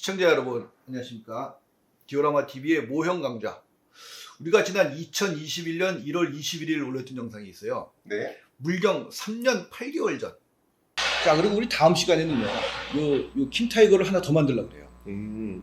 시청자 여러분 안녕하십니까. 디오라마 TV의 모형 강좌. 우리가 지난 2021년 1월 21일 올렸던 영상이 있어요. 네. 물경 3년 8개월 전. 자, 그리고 우리 다음 시간에는요, 요 킹타이거를 하나 더 만들려고 그래요.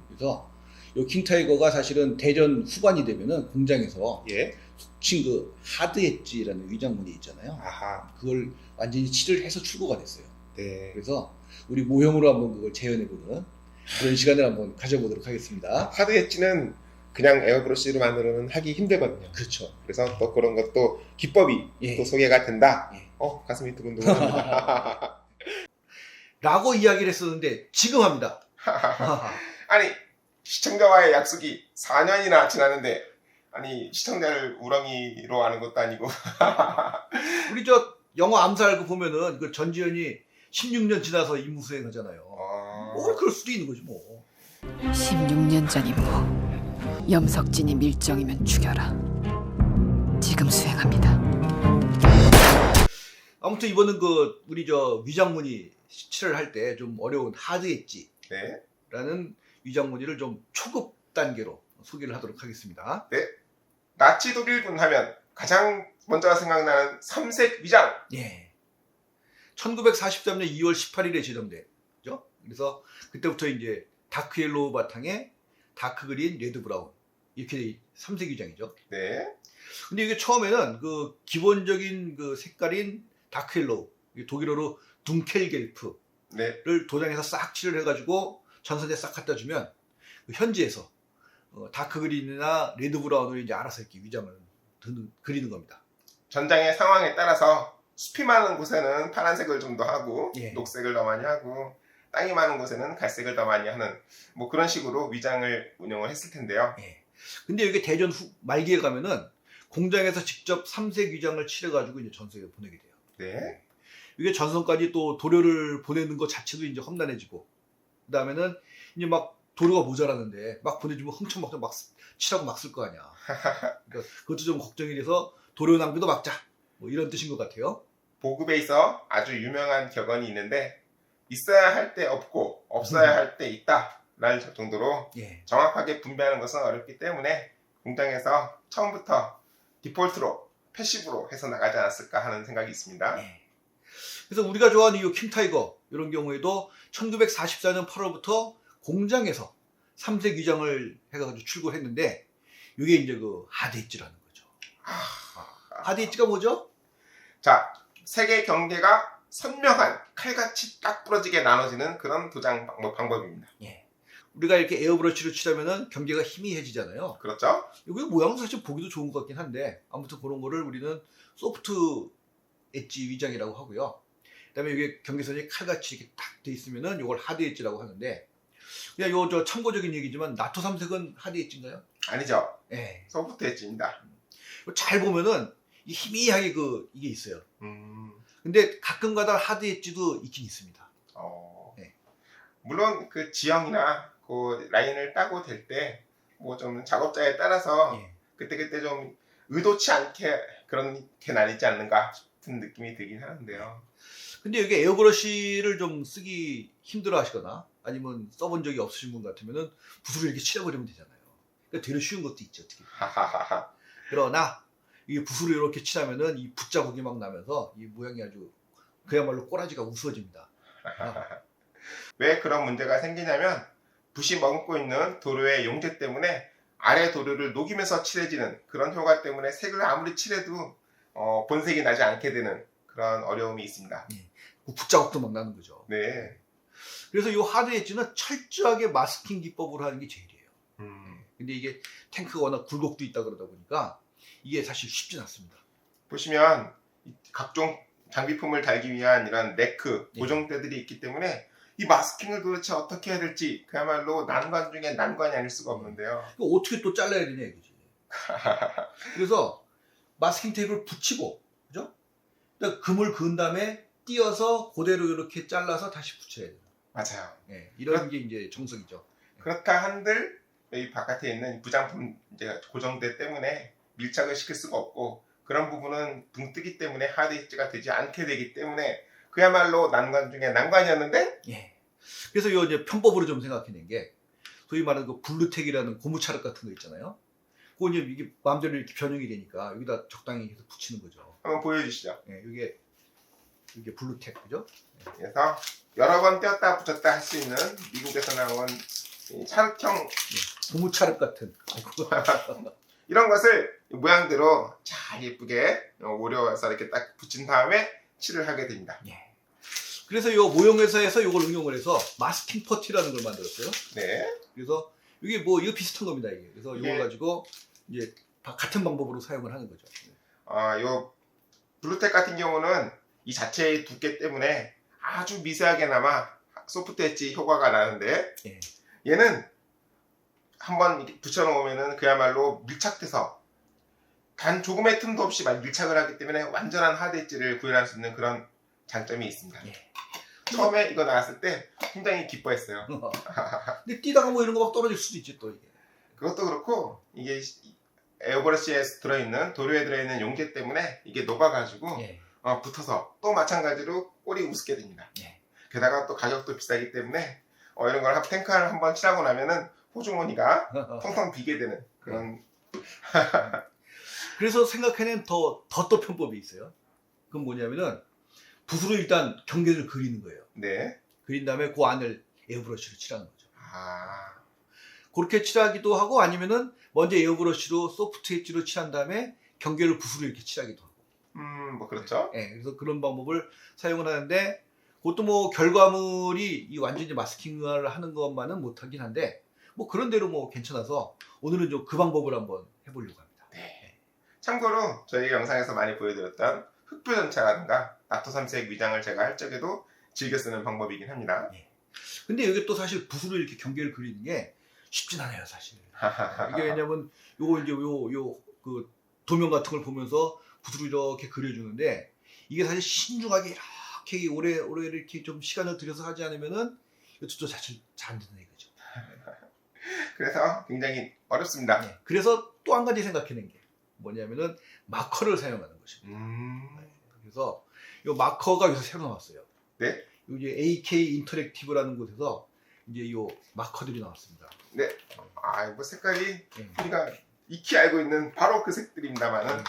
그래서 요 킹타이거가 사실은 대전 후반이 되면은 공장에서 예. 친 그 하드 엣지라는 위장문이 있잖아요. 아하. 그걸 완전히 칠을 해서 출고가 됐어요. 네. 그래서 우리 모형으로 한번 그걸 재현해보는 그런 시간을 한번 가져보도록 하겠습니다. 하드 엣지는 그냥 에어브러쉬로 만들면 하기 힘들거든요. 그렇죠. 그래서 또 그런 것도 기법이 예. 또 소개가 된다. 예. 가슴이 두근두근합니다. 라고 이야기를 했었는데 지금 합니다. 아니, 시청자와의 약속이 4년이나 지났는데, 아니, 시청자를 우렁이로 하는 것도 아니고. 우리 저 영화 암살 그 보면은 그 전지현이 16년 지나서 임무 수행하잖아요. 뭐 그럴 수도 있는 거지 뭐. 16년 전 임무. 염석진이 밀정이면 죽여라. 지금 수행합니다. 아무튼 이번은 그 우리 저 위장무늬 칠을 할 때 좀 어려운 하드 엣지라는 네. 위장무늬를 좀 초급 단계로 소개를 하도록 하겠습니다. 나치 독일군 하면 가장 먼저 생각나는 삼색 위장. 예. 1943년 2월 18일에 제정됐죠. 그래서 그때부터 이제 다크 옐로우 바탕에 다크 그린, 레드 브라운 이렇게 삼색 위장이죠. 네. 근데 이게 처음에는 그 기본적인 그 색깔인 다크 옐로우, 독일어로 둥켈겔프를 네. 도장에서 싹 칠을 해가지고 전선에 싹 갖다 주면 그 현지에서 다크 그린이나 레드 브라운을 이제 알아서 이렇게 위장을 그리는 겁니다. 전장의 상황에 따라서 숲이 많은 곳에는 파란색을 좀 더 하고, 예. 녹색을 더 많이 하고, 땅이 많은 곳에는 갈색을 더 많이 하는, 뭐 그런 식으로 위장을 운영을 했을 텐데요. 예. 근데 이게 대전 말기에 가면은 공장에서 직접 삼색 위장을 칠해가지고 이제 전선에 보내게 돼요. 네. 이게 전선까지 또 도료를 보내는 것 자체도 이제 험난해지고, 그 다음에는 이제 막 도료가 모자라는데 막 보내주면 흥청 막 칠하고 막 쓸 거 아니야. 그러니까 그것도 좀 걱정이 돼서 도료 낭비도 막자. 뭐 이런 뜻인 것 같아요. 보급에 있어 아주 유명한 격언이 있는데, 있어야 할 때 없고 없어야 할 때 있다 라는 정도로 예. 정확하게 분배하는 것은 어렵기 때문에 공장에서 처음부터 디폴트로 패시브로 해서 나가지 않았을까 하는 생각이 있습니다. 예. 그래서 우리가 좋아하는 이 킹타이거 이런 경우에도 1944년 8월부터 공장에서 삼색 위장을 해가지고 출고했는데, 이게 이제 그 하드 엣지라는 거죠. 하드 엣지가 뭐죠? 자, 세계 경계가 선명한 칼같이 딱 부러지게 나눠지는 그런 도장 방법입니다. 예. 우리가 이렇게 에어브러쉬로 칠하면은 경계가 희미해지잖아요. 그렇죠? 이거 모양도 사실 보기도 좋은 것 같긴 한데, 아무튼 그런 거를 우리는 소프트 엣지 위장이라고 하고요. 그다음에 이게 경계선이 칼같이 이렇게 딱 돼 있으면은 이걸 하드 엣지라고 하는데, 그냥 요 저 참고적인 얘기지만 나토 삼색은 하드 엣지인가요? 아니죠. 예. 소프트 엣지입니다. 잘 보면은 이 희미하게 이게 있어요. 근데 가끔가다 하드 엣지도 있긴 있습니다. 네. 물론 그 지형이나 그 라인을 따고 될 때 뭐 좀 작업자에 따라서 예. 그때그때 좀 의도치 않게 그렇게 나뉘지 않는가 싶은 느낌이 들긴 하는데요. 근데 이게 에어브러쉬를 좀 쓰기 힘들어 하시거나 아니면 써본 적이 없으신 분 같으면은 붓으로 이렇게 칠해버리면 되잖아요. 그러니까 되려 쉬운 것도 있죠. 어떻게. 하하하하. 그러나 이게 붓으로 이렇게 칠하면은 이 붓자국이 막 나면서 이 모양이 아주 그야말로 꼬라지가 우스워집니다. 왜 그런 문제가 생기냐면 붓이 머금고 있는 도료의 용재 때문에 아래 도료를 녹이면서 칠해지는 그런 효과 때문에 색을 아무리 칠해도 본색이 나지 않게 되는 그런 어려움이 있습니다. 그 붓자국도 막 나는 거죠. 네. 그래서 이 하드 엣지는 철저하게 마스킹 기법으로 하는 게 제일이에요. 근데 이게 탱크가 워낙 굴곡도 있다 그러다 보니까 이게 사실 쉽진 않습니다. 보시면 각종 장비품을 달기 위한 이런 네크 예. 고정대들이 있기 때문에 이 마스킹을 도대체 어떻게 해야 될지 그야말로 난관 중에 난관이 아닐 수가 없는데요. 이거 어떻게 또 잘라야 되냐 이거지. 그래서 마스킹 테이프를 붙이고, 그죠? 그러니까 금을 그은 다음에 띄어서 그대로 이렇게 잘라서 다시 붙여야 돼요. 맞아요. 예, 이런 게 이제 정석이죠. 그렇다 한들 이 바깥에 있는 부장품 이제 고정대 때문에 밀착을 시킬 수가 없고, 그런 부분은 붕 뜨기 때문에 하드 엣지가 되지 않게 되기 때문에 그야말로 난관 중에 난관이었는데, 예. 그래서 요 이제 편법으로 좀 생각해낸 게, 소위 말하는 그 블루텍이라는 고무차륵 같은 거 있잖아요. 그거 이제 이게 마음대로 이렇게 변형이 되니까 여기다 적당히 해서 붙이는 거죠. 한번 보여주시죠. 예, 이게 블루텍 그죠? 그래서 여러 번 떼었다 붙였다 할 수 있는 미국에서 나온 이 차륵형 고무차륵 같은. 이런 것을 모양대로 잘 예쁘게 오려서 이렇게 딱 붙인 다음에 칠을 하게 됩니다. 예. 그래서 요 모형회사에서 이걸 응용을 해서 마스킹 퍼티라는 걸 만들었어요. 네. 그래서 이게 뭐 이거 비슷한 겁니다 이게. 그래서 이걸 예. 가지고 이제 다 같은 방법으로 사용을 하는 거죠. 요 블루텍 같은 경우는 이 자체의 두께 때문에 아주 미세하게나마 소프트 엣지 효과가 나는데 예. 얘는 한번 이렇게 붙여놓으면은 그야말로 밀착돼서 단 조금의 틈도 없이 밀착을 하기 때문에 완전한 하드 엣지를 구현할 수 있는 그런 장점이 있습니다. 예. 처음에 이거 나왔을 때 굉장히 기뻐했어요. 근데 뛰다가 뭐 이런 거 막 떨어질 수도 있지 또 이게. 그것도 그렇고 이게 에어브러시에 들어있는 도료에 들어있는 용제 때문에 이게 녹아가지고 예. 붙어서 또 마찬가지로 꼴이 우습게 됩니다. 예. 게다가 또 가격도 비싸기 때문에 이런 걸 탱크를 한번 칠하고 나면은 호주머니가 텅텅 비게 되는 그런. 그래서 생각해낸 더 또 편법이 있어요. 그건 뭐냐면은 붓으로 일단 경계를 그리는 거예요. 네. 그린 다음에 그 안을 에어브러시로 칠하는 거죠. 아, 그렇게 칠하기도 하고 아니면은 먼저 에어브러시로 소프트 엣지로 칠한 다음에 경계를 붓으로 이렇게 칠하기도 하고. 뭐 그렇죠. 예, 그래서 그런 방법을 사용을 하는데 그것도 뭐 결과물이 이 완전히 마스킹을 하는 것만은 못하긴 한데 뭐 그런 대로 뭐 괜찮아서 오늘은 좀 그 방법을 한번 해보려고 합니다. 참고로 저희 영상에서 많이 보여드렸던 흑표전차라든가 나토 3색 위장을 제가 할 적에도 즐겨 쓰는 방법이긴 합니다. 근데 이게 또 사실 붓으로 이렇게 경계를 그리는 게 쉽진 않아요, 사실. 이게 왜냐면 요거 이제 그 도면 같은 걸 보면서 붓으로 이렇게 그려주는데 이게 사실 신중하게 이렇게 오래 이렇게 좀 시간을 들여서 하지 않으면은 이것도 사실 잘 안 된다 이거죠. 그래서 굉장히 어렵습니다. 네. 그래서 또 한 가지 생각해낸 게 뭐냐면은 마커를 사용하는 것입니다. 그래서 이 마커가 여기서 새로 나왔어요. 네. 이제 AK 인터랙티브라는 곳에서 이제 이 마커들이 나왔습니다. 네. 뭐 색깔이 네. 우리가 익히 알고 있는 바로 그 색들입니다만은.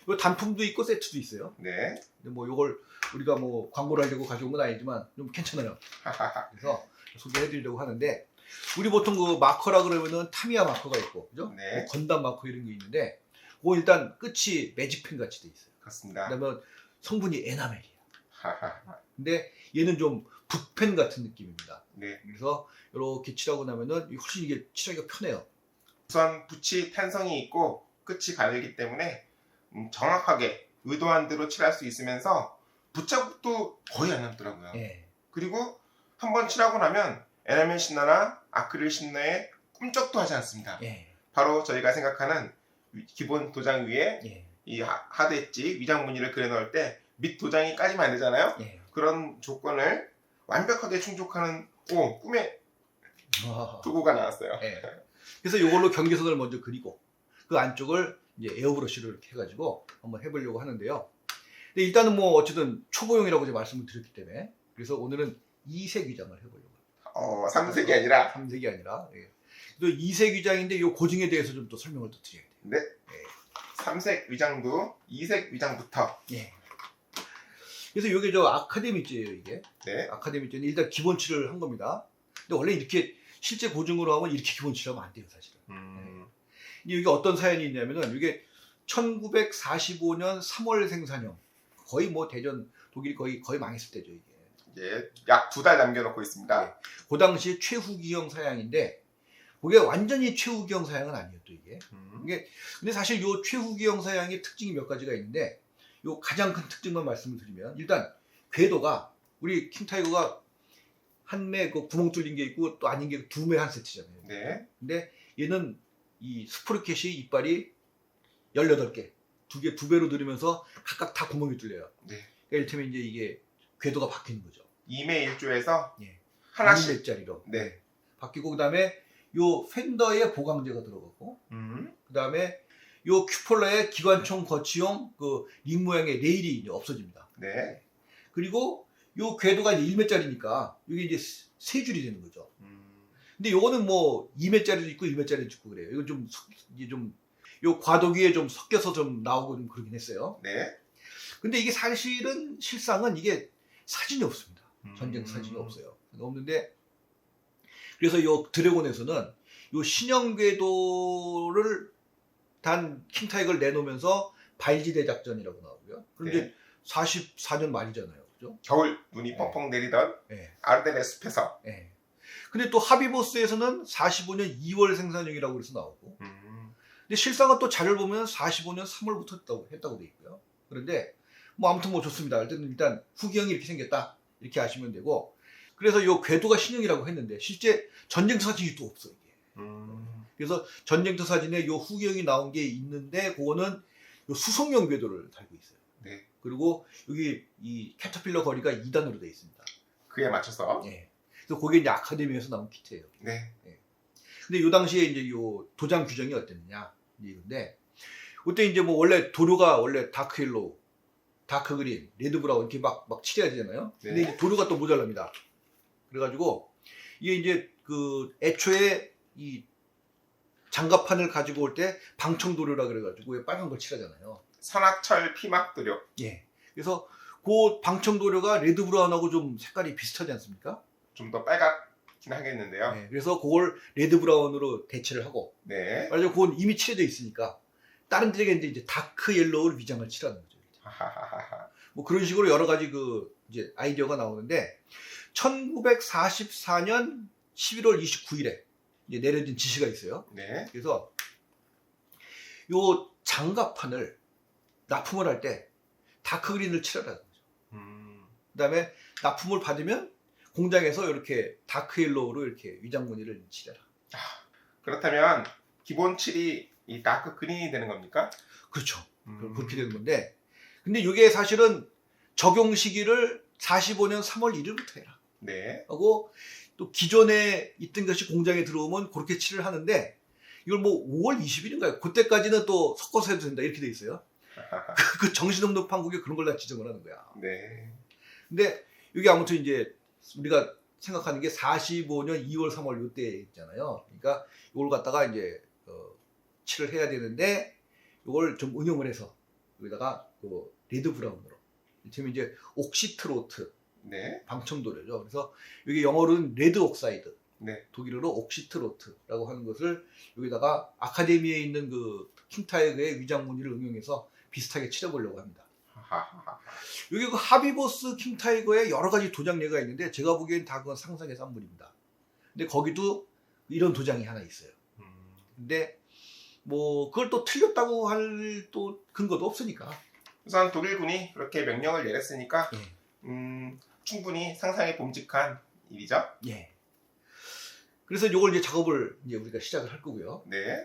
이 단품도 있고 세트도 있어요. 네. 근데 뭐 이걸 우리가 뭐 광고를 하려고 가져온 건 아니지만 좀 괜찮아요. 그래서 소개해드리려고 하는데 우리 보통 그 마커라 그러면은 타미야 마커가 있고, 그죠? 네. 뭐 건담 마커 이런 게 있는데, 그거 일단 끝이 매직펜 같이 돼 있어요. 그렇습니다. 그다음에 성분이 에나멜이야. 근데 얘는 좀 붓펜 같은 느낌입니다. 네. 그래서 이렇게 칠하고 나면은 훨씬 이게 칠하기가 편해요. 우선 붓이 탄성이 있고 끝이 가늘기 때문에 정확하게 의도한 대로 칠할 수 있으면서 붓자국도 거의 안 남더라고요. 예. 그리고 한번 칠하고 나면 에나멜 신너나 아크릴 신너에 꿈쩍도 하지 않습니다. 예. 바로 저희가 생각하는 기본 도장 위에 예. 이 하드 엣지 위장 무늬를 그려 넣을 때 밑 도장이 까지면 안 되잖아요. 예. 그런 조건을 완벽하게 충족하는 꿈의 도구가 나왔어요. 예. 그래서 이걸로 경계선을 먼저 그리고 그 안쪽을 이제 에어브러시로 이렇게 해가지고 한번 해보려고 하는데요. 근데 일단은 뭐 어쨌든 초보용이라고 이제 말씀을 드렸기 때문에 그래서 오늘은 2색 위장을 해보려고. 3색이 아니라 3색이 아니라. 예. 또 2색 위장인데 이 고증에 대해서 좀 또 설명을 또 드려야 돼요. 네. 3색 위장도 2색 위장부터. 예. 그래서 이게 저 아카데미째예요, 이게. 네. 아카데미째는 일단 기본칠을 한 겁니다. 근데 원래 이렇게 실제 고증으로 하면 이렇게 기본칠하면 안 돼요, 사실은. 이게 어떤 사연이 있냐면은 이게 1945년 3월 생산형. 거의 뭐 대전 독일이 거의 망했을 때죠, 이게. 이제 약 2달 남겨놓고 있습니다. 그 당시 최후기형 사양인데 그게 완전히 최후기형 사양은 아니에요, 또 이게. 근데 사실 이 최후기형 사양의 특징이 몇 가지가 있는데 요 가장 큰 특징만 말씀을 드리면 일단 궤도가 우리 킹타이거가 한 매 그 구멍 뚫린 게 있고 또 아닌 게 두 매 한 세트잖아요. 네. 근데 얘는 이 스프르켓이 이빨이 18개, 두 배로 들으면서 각각 다 구멍이 뚫려요. 네. 그러니까 이를테면 이제 이게 궤도가 바뀌는 거죠. 2매 1조에서 예. 하나씩. 2매짜리로 네. 바뀌고 그다음에 요 팬더에 보강제가 들어가고 그다음에 요 큐폴러에 기관총 거치용 그 링 모양의 레일이 이제 없어집니다. 네. 그리고 요 궤도가 이제 1m짜리니까 이게 이제 세 줄이 되는 거죠. 근데 요거는 뭐 2매짜리도 있고 1매짜리도 있고 그래요. 이건 좀 이게 좀 요 과도기에 좀 섞여서 좀 나오고 좀 그러긴 했어요. 네. 근데 이게 사실은 실상은 이게 사진이 없습니다. 전쟁 사진이 없어요. 없는데 그래서 요 드래곤에서는 요 신형궤도를 단 킹타이거를 내놓으면서 발지대 작전이라고 나오고요. 그런데 네. 44년 말이잖아요. 그죠? 겨울 눈이 펑펑 내리던 예. 아르데네 숲에서. 예. 근데 또 하비보스에서는 45년 2월 생산형이라고 그래서 나오고 근데 실상은 또 자료를 보면 45년 3월부터 했다고 돼 있고요. 그런데 뭐 아무튼 뭐 좋습니다. 일단 후기형이 이렇게 생겼다 이렇게 아시면 되고 그래서 요 궤도가 신형이라고 했는데 실제 전쟁터 사진이 또 없어 이게. 그래서 전쟁터 사진에 요 후기형이 나온 게 있는데 그거는 요 수송용 궤도를 달고 있어요. 네. 그리고 여기 이 캐터필러 거리가 2단으로 돼 있습니다. 그에 맞춰서. 예. 그래서 그게 이제 아카데미에서 나온 키트예요. 네. 근데 요 당시에 이제 요 도장 규정이 어땠느냐 이건데 그때 이제 뭐 원래 도료가 원래 다크 옐로우, 다크 그린, 레드 브라운 이렇게 막 칠해야 되잖아요. 근데 네. 이제 도료가 또 모자랍니다. 그래가지고 이게 이제 그 애초에 이 장갑판을 가지고 올 때 방청 도료라 그래가지고 왜 빨간 걸 칠하잖아요. 선악철 피막 도료. 예. 그래서 그 방청 도료가 레드 브라운하고 좀 색깔이 비슷하지 않습니까? 좀 더 빨갛긴 하겠는데요. 예. 그래서 그걸 레드 브라운으로 대체를 하고 네. 말하자면 그건 이미 칠해져 있으니까 다른 데에 이제 다크 옐로우를 위장을 칠하는 거죠. 하하하하. 뭐 그런 식으로 여러 가지 그 이제 아이디어가 나오는데 1944년 11월 29일에 이제 내려진 지시가 있어요. 네. 그래서 요 장갑판을 납품을 할 때 다크 그린을 칠하라는 거죠. 그다음에 납품을 받으면 공장에서 이렇게 다크 옐로우로 이렇게 위장 무늬를 칠해라. 그렇다면 기본 칠이 이 다크 그린이 되는 겁니까? 그렇죠. 그렇게 되는 건데 근데 이게 사실은 적용 시기를 45년 3월 1일부터 해라 네. 하고 또 기존에 있던 것이 공장에 들어오면 그렇게 칠을 하는데 이걸 뭐 5월 20일인가요? 그때까지는 또 섞어서 해도 된다 이렇게 돼 있어요. 그 정신없는 판국에 그런 걸 다 지정을 하는 거야. 네. 근데 이게 아무튼 이제 우리가 생각하는 게 45년 2월 3월 요때 있잖아요. 그러니까 이걸 갖다가 이제 칠을 해야 되는데 이걸 좀 응용을 해서 여기다가 그 레드 브라운으로 지금 이제 옥시트로트 네. 방청도료죠. 그래서 이게 영어로는 레드 옥사이드, 네. 독일어로 옥시트로트라고 하는 것을 여기다가 아카데미에 있는 그 킹타이거의 위장 무늬를 응용해서 비슷하게 칠해보려고 합니다. 하하하. 여기 그 하비보스 킹타이거의 여러 가지 도장례가 있는데 제가 보기엔 다 그건 상상의 산물입니다. 근데 거기도 이런 도장이 하나 있어요. 근데 뭐 그걸 또 틀렸다고 할 또 근거도 없으니까. 우선 독일군이 그렇게 명령을 내렸으니까 예. 충분히 상상에 봄직한 일이죠. 예. 그래서 이걸 이제 작업을 이제 우리가 시작을 할 거고요. 네.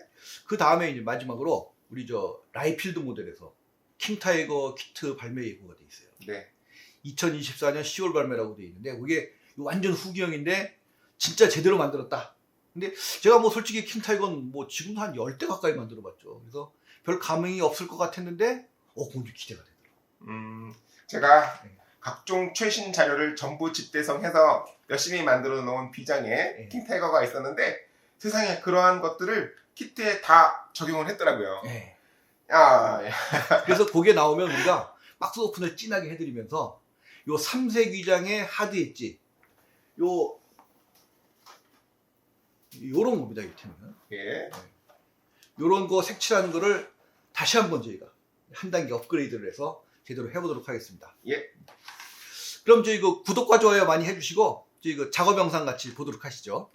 그 다음에 이제 마지막으로 우리 저 라이필드 모델에서 킹타이거 키트 발매 예고가 돼 있어요. 네. 2024년 10월 발매라고 돼 있는데 그게 완전 후기형인데 진짜 제대로 만들었다. 근데 제가 뭐 솔직히 킹타이거는 뭐 지금 한 10대 가까이 만들어 봤죠. 그래서 별 감흥이 없을 것 같았는데 그건 좀 기대가 되더라고요. 제가 네. 각종 최신 자료를 전부 집대성해서 열심히 만들어 놓은 비장에 네. 킹타이거가 있었는데 세상에 그러한 것들을 키트에 다 적용을 했더라고요. 예. 야, 그래서 거기에 나오면 우리가 박스 오픈을 진하게 해드리면서 요 3색 위장의 하드 엣지 요런 겁니다. 이렇게는 예. 요런 거 색칠하는 거를 다시 한번 저희가 한 단계 업그레이드를 해서 제대로 해보도록 하겠습니다. 예. 그럼 저희 그 구독과 좋아요 많이 해주시고 저희 그 작업 영상 같이 보도록 하시죠.